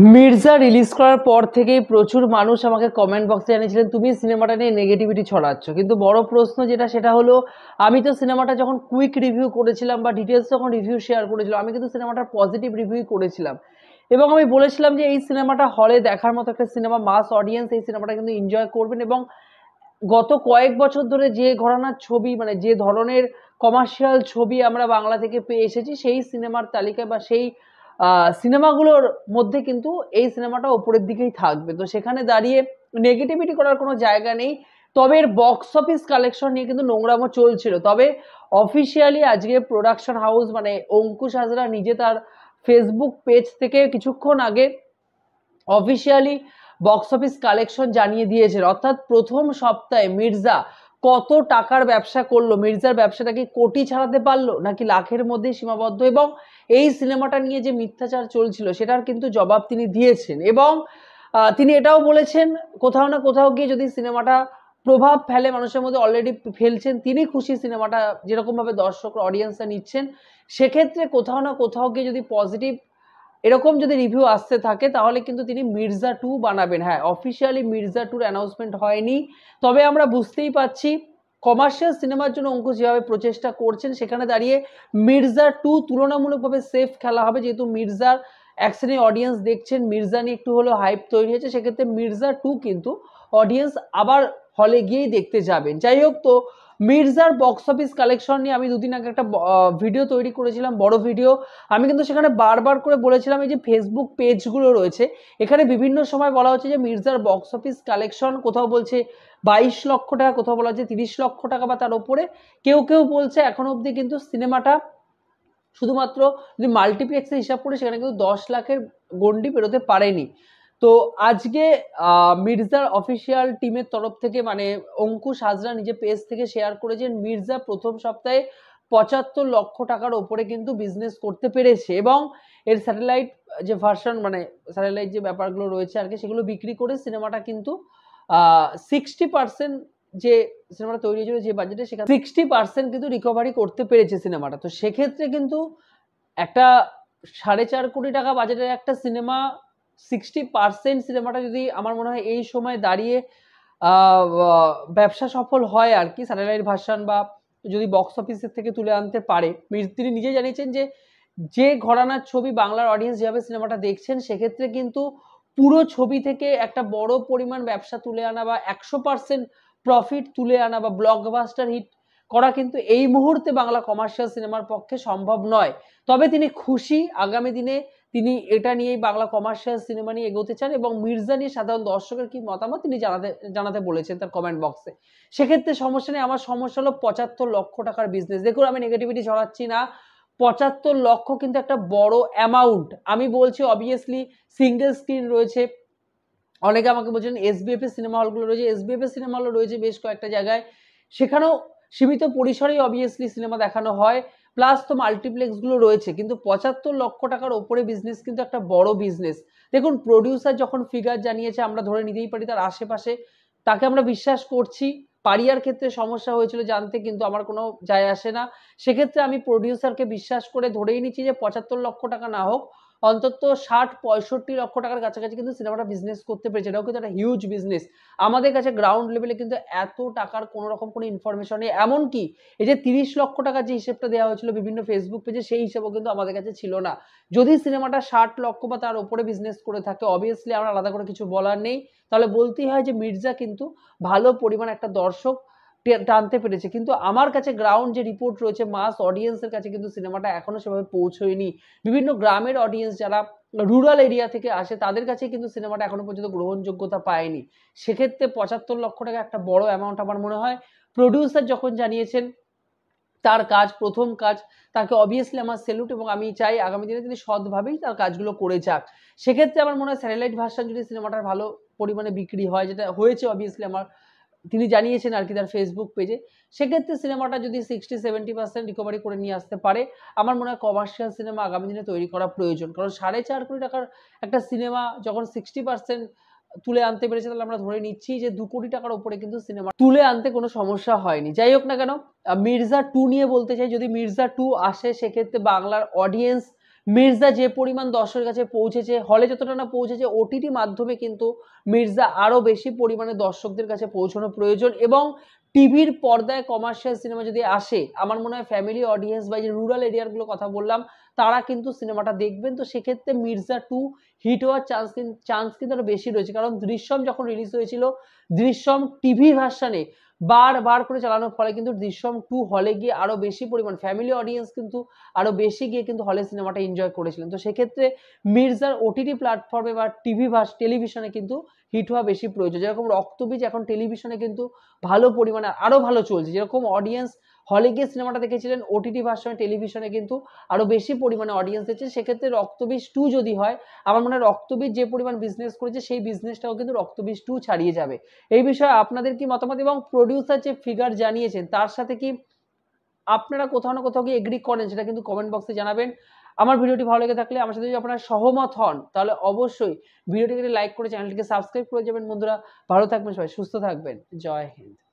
Mirza release করার পর থেকেই প্রচুর মানুষ আমাকে কমেন্ট বক্সে জানিয়েছিলেন তুমি সিনেমাটা নিয়ে নেগেটিভিটি ছড়াচ্ছ, কিন্তু বড় প্রশ্ন যেটা সেটা হলো আমি তো সিনেমাটা যখন কুইক রিভিউ করেছিলাম বা ডিটেলস যখন রিভিউ শেয়ার করেছিলাম আমি কিন্তু সিনেমাটার পজিটিভ রিভিউ করেছিলাম এবং আমি বলেছিলাম যে এই সিনেমাটা হলে দেখার মতো একটা সিনেমা, মাস অডিয়েন্স এই সিনেমাটা কিন্তু এনজয় করবেন এবং গত কয়েক বছর ধরে যে ঘরানার ছবি মানে যে ধরনের কমার্শিয়াল ছবি আমরা বাংলা থেকে পেয়ে এসেছি সেই সিনেমার তালিকায় বা সেই সিনেমাগুলোর মধ্যে কিন্তু এই সিনেমাটা ওপরের দিকেই থাকবে। তো সেখানে দাঁড়িয়ে নেগেটিভিটি করার কোনো জায়গা নেই। তবে এর বক্স অফিস কালেকশন নিয়ে কিন্তু নোংরামো চলছিল। তবে অফিসিয়ালি আজকে প্রোডাকশন হাউস মানে অঙ্কুশ হাজরা নিজে তার ফেসবুক পেজ থেকে কিছুক্ষণ আগে অফিসিয়ালি বক্স অফিস কালেকশন জানিয়ে দিয়েছেন। অর্থাৎ প্রথম সপ্তাহে মির্জা কত টাকার ব্যবসা করলো, মির্জার ব্যবসাটা কি কোটি ছাড়াতে পারলো নাকি লাখের মধ্যেই সীমাবদ্ধ, এবং এই সিনেমাটা নিয়ে যে মিথ্যাচার চলছিল সেটার কিন্তু জবাব তিনি দিয়েছেন এবং তিনি এটাও বলেছেন কোথাও না কোথাও গিয়ে যদি সিনেমাটা প্রভাব ফেলে মানুষের মধ্যে, অলরেডি ফেলছেন, তিনি খুশি সিনেমাটা যেরকম ভাবে দর্শক অডিয়েন্সরা নিচ্ছেন। সেক্ষেত্রে কোথাও না কোথাও গিয়ে যদি পজিটিভ এরকম যদি রিভিউ আসতে থাকে তাহলে কিন্তু তিনি মির্জা 2 বানাবেন। হ্যাঁ, অফিসিয়ালি মির্জা 2 অ্যানাউন্সমেন্ট হয়নি, তবে আমরা বুঝতেই পাচ্ছি কমার্শিয়াল সিনেমার জন্য অঙ্কুশ যেভাবে প্রচেষ্টা করছেন সেখানে দাঁড়িয়ে মির্জা 2 তুলনামূলকভাবে সেফ খেলা হবে, যেহেতু মির্জার এক শ্রেণীর অডিয়েন্স দেখছেন মির্জা নিয়ে একটু হলেও হাইপ তৈরি হয়েছে, সেক্ষেত্রে মির্জা 2 কিন্তু অডিয়েন্স আবার হলে গিয়েই দেখতে যাবেন। যাই হোক, তো মির্জার বক্স অফিস কালেকশন নিয়ে আমি দুদিন আগে একটা ভিডিও তৈরি করেছিলাম, বড় ভিডিও। আমি কিন্তু সেখানে বারবার করে বলেছিলাম এই যে ফেসবুক পেজগুলো রয়েছে এখানে বিভিন্ন সময় বলা হচ্ছে যে মির্জার বক্স অফিস কালেকশন কোথাও বলছে 22 লক্ষ টাকা, কোথাও বলা হচ্ছে 30 লক্ষ টাকা বা তার উপরে, কেউ কেউ বলছে এখন অবধি কিন্তু সিনেমাটা শুধুমাত্র যদি মাল্টিপ্লেক্সের হিসাব করে সেখানে কিন্তু 10 লাখের গন্ডি পেরোতে পারেনি। তো আজকে মির্জার অফিসিয়াল টিমের তরফ থেকে মানে অঙ্কুশ হাজরা নিজে পেজ থেকে শেয়ার করেছেন মির্জা প্রথম সপ্তাহে 75 লক্ষ টাকার ওপরে কিন্তু বিজনেস করতে পেরেছে এবং এর স্যাটেলাইট যে ভার্সন মানে স্যাটেলাইট যে ব্যাপারগুলো রয়েছে আর কি সেগুলো বিক্রি করে সিনেমাটা কিন্তু 60% যে সিনেমাটা তৈরি হয়েছিল যে বাজেটে সেখানে 60% কিন্তু রিকভারি করতে পেরেছে সিনেমাটা। তো সেক্ষেত্রে কিন্তু একটা 4.5 কোটি টাকা বাজেটের একটা সিনেমা 60% সিনেমাটা যদি আমার মনে হয় এই সময় দাঁড়িয়ে ব্যবসা সফল হয় আর কি, স্যাটেলাইট ভার্সন বা যদি বক্স অফিসের থেকে তুলে আনতে পারে, তিনি নিজে জানিয়েছেন যে যে ঘরানার ছবি বাংলার অডিয়েন্স যেভাবে সিনেমাটা দেখছেন সেক্ষেত্রে কিন্তু পুরো ছবি থেকে একটা বড় পরিমাণ ব্যবসা তুলে আনা বা 100% প্রফিট তুলে আনা বা ব্লকবাস্টার হিট করা কিন্তু এই মুহূর্তে বাংলা কমার্শিয়াল সিনেমার পক্ষে সম্ভব নয়। তবে তিনি খুশি, আগামী দিনে তিনি এটা নিয়েই বাংলা কমার্শিয়াল সিনেমা নিয়ে এগোতে চান এবং মির্জা নিয়ে সাধারণ দর্শকের কি মতামত তিনি জানাতে বলেছেন তার কমেন্ট বক্সে। সেক্ষেত্রে সমস্যা নেই, আমার সমস্যা হলো 75 লক্ষ টাকার বিজনেস। দেখুন, আমি নেগেটিভিটি ছড়াচ্ছি না, 75 লক্ষ কিন্তু একটা বড় অ্যামাউন্ট। আমি বলছি অবভিয়াসলি সিঙ্গেল স্ক্রিন রয়েছে, অনেকে আমাকে বলছেন এসবিএফ এর সিনেমা হলগুলো রয়েছে, এসবিএফ এর সিনেমা হল রয়েছে বেশ কয়েকটা জায়গায়, সেখানেও সীমিত পরিসরেই অবভিয়াসলি সিনেমা দেখানো হয়, প্লাস তো মাল্টিপ্লেক্সগুলো রয়েছে, কিন্তু 75 লক্ষ টাকার ওপরে বিজনেস কিন্তু একটা বড় বিজনেস। দেখুন, প্রডিউসার যখন ফিগার জানিয়েছে আমরা ধরে নিতেই পারি তার আশেপাশে, তাকে আমরা বিশ্বাস করছি। পারিয়ার ক্ষেত্রে সমস্যা হয়েছিল জানতে, কিন্তু আমার কোনো যায় আসে না। সেক্ষেত্রে আমি প্রডিউসারকে বিশ্বাস করে ধরেই নিচ্ছি যে 75 লক্ষ টাকা না হোক অন্তত 60-65 লক্ষ টাকার কাছাকাছি কিন্তু সিনেমাটা বিজনেস করতে পেরেছে। এটাও কিন্তু একটা হিউজ বিজনেস। আমাদের কাছে গ্রাউন্ড লেভেলে কিন্তু এত টাকার কোনো রকম কোনো ইনফরমেশন নেই। এমনকি এই যে 30 লক্ষ টাকার যে হিসেবটা দেওয়া হয়েছিল বিভিন্ন ফেসবুক পেজে সেই হিসেবও কিন্তু আমাদের কাছে ছিল না। যদি সিনেমাটা 60 লক্ষ বা তার উপরে বিজনেস করে থাকে অবভিয়াসলি আমরা আলাদা করে কিছু বলার নেই, তাহলে বলতেই হয় যে মির্জা কিন্তু ভালো পরিমাণ একটা দর্শক টানতে পেরেছে। কিন্তু আমার কাছে গ্রাউন্ড যে রিপোর্ট রয়েছে মাস অডিয়েন্সের কাছে কিন্তু সিনেমাটা এখনো সেভাবে পৌঁছয়নি। বিভিন্ন গ্রামের অডিয়েন্স যারা রুরাল এরিয়া থেকে আসে তাদের কাছে কিন্তু সিনেমাটা এখনো পর্যন্ত গ্রহণযোগ্যতা পায়নি। সেক্ষেত্রে 75 লক্ষ টাকা একটা বড় অ্যামাউন্ট আমার মনে হয়। প্রডিউসার যখন জানিয়েছেন তার কাজ প্রথম কাজ, তাকে অবভিয়াসলি আমার সেলুট এবং আমি চাই আগামী দিনে তিনি সৎভাবেই তার কাজগুলো করে যাক। সেক্ষেত্রে আমার মনে হয় স্যাটেলাইট ভার্সন যদি সিনেমাটার ভালো পরিমাণে বিক্রি হয়, যেটা হয়েছে অবভিয়াসলি আমার তিনি জানিয়েছেন আর কি তার ফেসবুক পেজে, সেক্ষেত্রে সিনেমাটা যদি 60-70% রিকভারি করে নিয়ে আসতে পারে আমার মনে হয় কমার্শিয়াল সিনেমা আগামী দিনে তৈরি করা প্রয়োজন। কারণ 4.5 কোটি টাকার একটা সিনেমা যখন 60% তুলে আনতে পেরেছে তাহলে আমরা ধরে নিচ্ছি যে 2 কোটি টাকার উপরে কিন্তু সিনেমা তুলে আনতে কোনো সমস্যা হয়নি। যাই হোক না কেন, মির্জা 2 নিয়ে বলতে চাই, যদি মির্জা 2 আসে সেক্ষেত্রে বাংলার অডিয়েন্স মির্জা যে পরিমাণ দর্শকের কাছে পৌঁছেছে, হলে যতটা না পৌঁছেছে, ওটিটি মাধ্যমে কিন্তু মির্জা আরো বেশি পরিমাণে দর্শকদের কাছে পৌঁছানো প্রয়োজন। এবং টিভির পর্দায় কমার্শিয়াল সিনেমা যদি আসে, আমার মনে হয় ফ্যামিলি অডিয়েন্স বা যে রুরাল এরিয়ার গুলো কথা বললাম, তারা কিন্তু সিনেমাটা দেখবেন। তো সেক্ষেত্রে মির্জা 2 হিট হওয়ার চান্স কিন্তু আরো বেশি রয়েছে। কারণ দৃশ্যম যখন রিলিজ হয়েছিল, দৃশ্যম টিভি ভার্সানে বারবার করে চালানোর ফলে কিন্তু দৃশ্যম 2 হলে গিয়ে আরো বেশি পরিমাণ ফ্যামিলি অডিয়েন্স কিন্তু আরো বেশি গিয়ে কিন্তু হলে সিনেমাটা এনজয় করেছিলেন। তো সেক্ষেত্রে মির্জার ওটিটি প্ল্যাটফর্মে বা টেলিভিশনে কিন্তু হিট হওয়া বেশি প্রয়োজন। যেরকম রক্তবীজ এখন টেলিভিশনে কিন্তু ভালো পরিমাণে আরো ভালো চলছে। যেরকম অডিয়েন্স হলে গিয়ে সিনেমাটা দেখেছিলেন, ওটিটি ভার্সনে টেলিভিশনে কিন্তু আরো বেশি পরিমাণে অডিয়েন্স দেখছে। সেক্ষেত্রে রক্তবীজ 2 যদি হয়, আমার মনে হয় রক্তবীজ যে পরিমাণ বিজনেস করেছে সেই বিজনেসটাও কিন্তু রক্তবীজ 2 ছাড়িয়ে যাবে। এই বিষয়ে আপনাদের কি মতামত, এবং প্রোডিউসার যে ফিগার জানিয়েছেন তার সাথে কি আপনারা কোথাও না কোথাও গিয়ে এগ্রি করেন, সেটা কিন্তু কমেন্ট বক্সে জানাবেন। আমার ভিডিওটি ভালো লেগে থাকলে, আমার সাথে যদি আপনারা সহমত হন, তাহলে অবশ্যই ভিডিওটিকে লাইক করে চ্যানেলটিকে সাবস্ক্রাইব করে যাবেন। বন্ধুরা ভালো থাকবেন, সবাই সুস্থ থাকবেন। জয় হিন্দ।